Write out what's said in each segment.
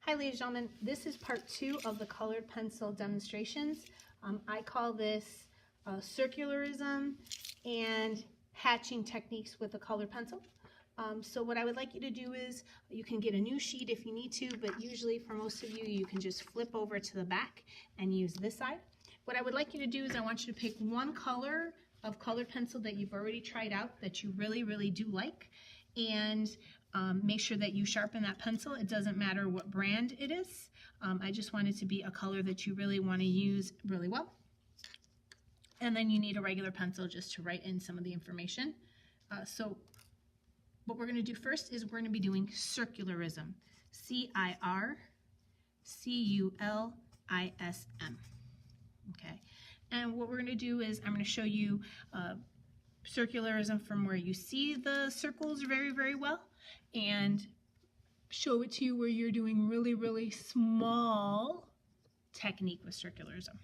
Hi ladies and gentlemen, this is part 2 of the colored pencil demonstrations. I call this circularism and hatching techniques with a colored pencil. So what I would like you to do is, you can get a new sheet if you need to, but usually for most of you, you can just flip over to the back and use this side. What I would like you to do is I want you to pick one color of colored pencil that you've already tried out that you really do like, and make sure that you sharpen that pencil. It doesn't matter what brand it is. I just want it to be a color that you really want to use really well. And then you need a regular pencil just to write in some of the information. So what we're going to do first is we're going to be doing circularism. C-I-R-C-U-L-I-S-M. Okay. And what we're going to do is I'm going to show you circularism from where you see the circles very well, and show it to you where you're doing really small technique with circularism.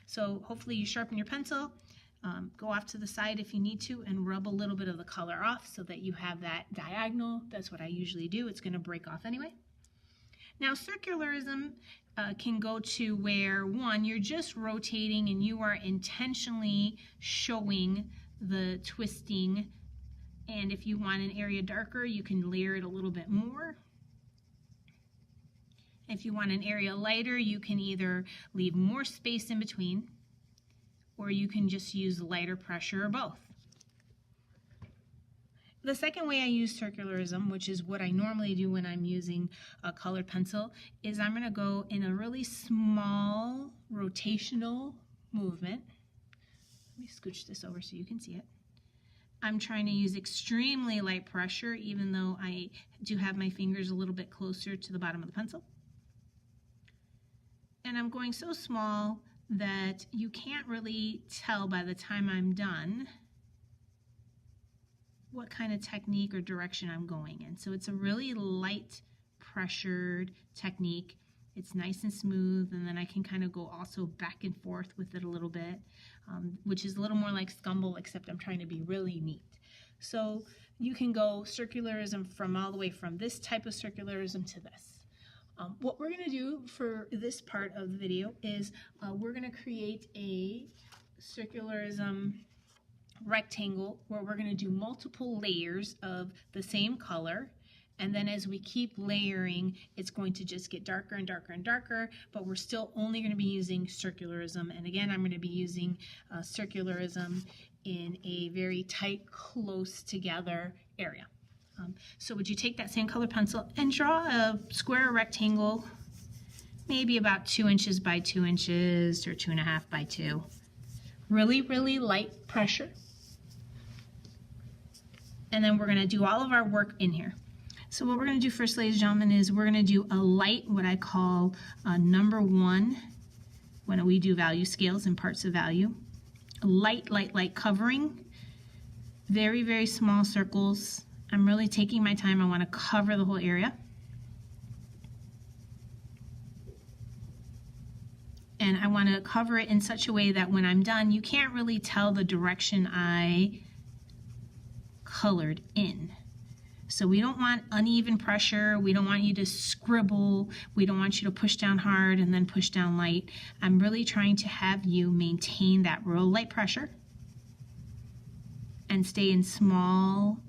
So hopefully you sharpen your pencil, go off to the side if you need to, and rub a little bit of the color off so that you have that diagonal. That's what I usually do. It's going to break off anyway. Now circularism can go to where, one, you're just rotating and you are intentionally showing the twisting, and if you want an area darker, you can layer it a little bit more. If you want an area lighter, you can either leave more space in between, or you can just use lighter pressure, or both. The second way I use circularism, which is what I normally do when I'm using a colored pencil, is I'm going to go in a really small rotational movement. Let me scooch this over so you can see it. I'm trying to use extremely light pressure, even though I do have my fingers a little bit closer to the bottom of the pencil. And I'm going so small that you can't really tell by the time I'm done what kind of technique or direction I'm going in. So it's a really light pressured technique. It's nice and smooth, and then I can kind of go also back and forth with it a little bit, which is a little more like scumble, except I'm trying to be really neat. So you can go circularism from all the way from this type of circularism to this. What we're going to do for this part of the video is we're going to create a circularism rectangle where we're going to do multiple layers of the same color. And then as we keep layering, it's going to just get darker and darker and darker, but we're still only going to be using circularism. And again, I'm going to be using circularism in a very tight, close together area. So would you take that same color pencil and draw a square rectangle, maybe about 2 inches by 2 inches or 2.5 by 2. Really light pressure. And then we're going to do all of our work in here. So what we're going to do first, ladies and gentlemen, is we're going to do a light, what I call number 1, when we do value scales and parts of value. A light covering, very small circles. I'm really taking my time. I want to cover the whole area. And I want to cover it in such a way that when I'm done, you can't really tell the direction I colored in. So we don't want uneven pressure. We don't want you to scribble. We don't want you to push down hard and then push down light. I'm really trying to have you maintain that real light pressure and stay in small,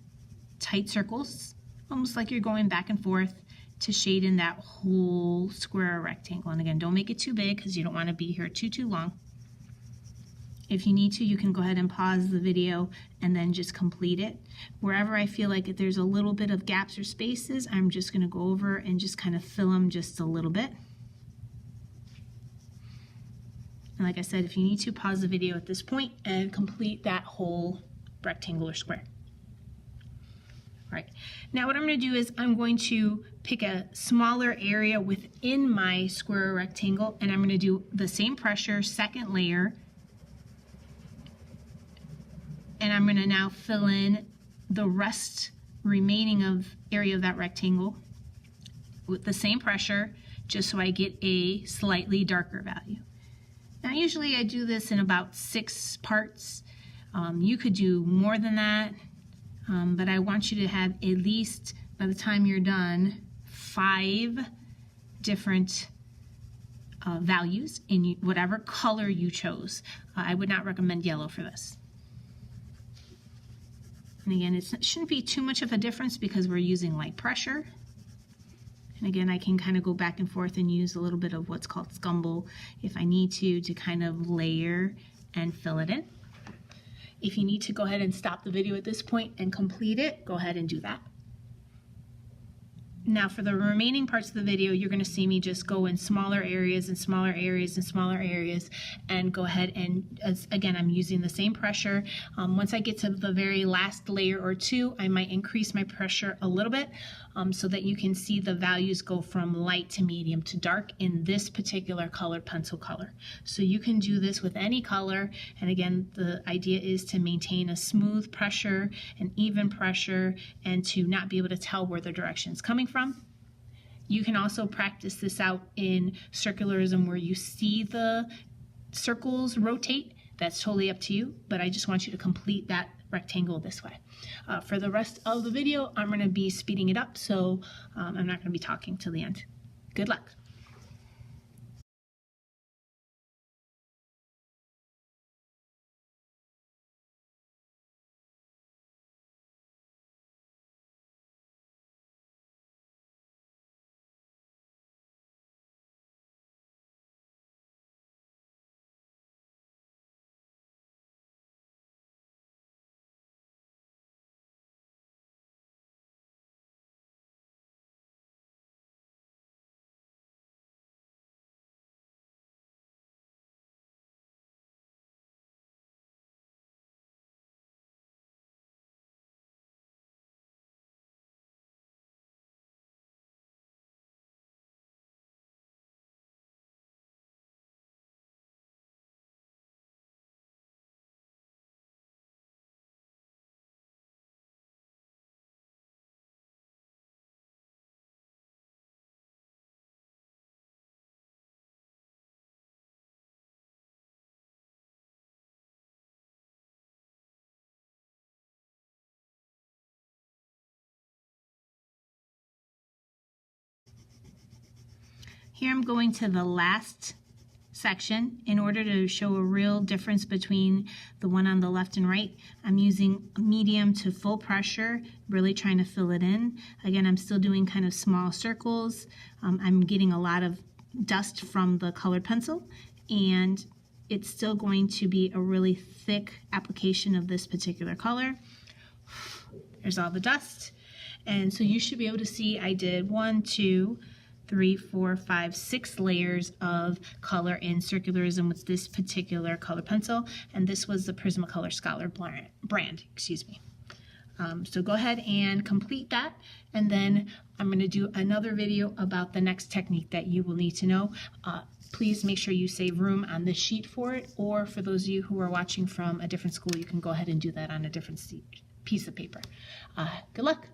tight circles, almost like you're going back and forth to shade in that whole square rectangle. And again, don't make it too big because you don't want to be here too long. If you need to, you can go ahead and pause the video and then just complete it. Wherever I feel like there's a little bit of gaps or spaces, I'm just going to go over and just kind of fill them just a little bit. And like I said, if you need to, pause the video at this point and complete that whole rectangular square. All right, now what I'm going to do is I'm going to pick a smaller area within my square rectangle, and I'm going to do the same pressure, second layer, and I'm going to now fill in the rest remaining of area of that rectangle with the same pressure, just so I get a slightly darker value. Now usually I do this in about 6 parts. You could do more than that, but I want you to have at least, by the time you're done, 5 different values in whatever color you chose. I would not recommend yellow for this. And again, it shouldn't be too much of a difference because we're using light pressure. And again, I can kind of go back and forth and use a little bit of what's called scumble if I need to kind of layer and fill it in. If you need to go ahead and stop the video at this point and complete it, go ahead and do that. Now for the remaining parts of the video, you're going to see me just go in smaller areas and smaller areas and smaller areas and go ahead and, again, I'm using the same pressure. Once I get to the very last layer or two, I might increase my pressure a little bit so that you can see the values go from light to medium to dark in this particular colored pencil color. So you can do this with any color, and again, the idea is to maintain a smooth pressure, an even pressure, and to not be able to tell where the direction is coming from. You can also practice this out in circularism where you see the circles rotate. That's totally up to you, but I just want you to complete that rectangle this way. For the rest of the video, I'm going to be speeding it up, so I'm not going to be talking till the end. Good luck. Here I'm going to the last section in order to show a real difference between the one on the left and right. I'm using medium to full pressure, really trying to fill it in. Again, I'm still doing kind of small circles. I'm getting a lot of dust from the colored pencil, and it's still going to be a really thick application of this particular color. There's all the dust. And so you should be able to see I did 1, 2, 3, 4, 5, 6 layers of color in circularism with this particular color pencil, and this was the Prismacolor Scholar brand, excuse me. So go ahead and complete that, and then I'm going to do another video about the next technique that you will need to know. Please make sure you save room on this sheet for it, or for those of you who are watching from a different school, you can go ahead and do that on a different piece of paper. Good luck.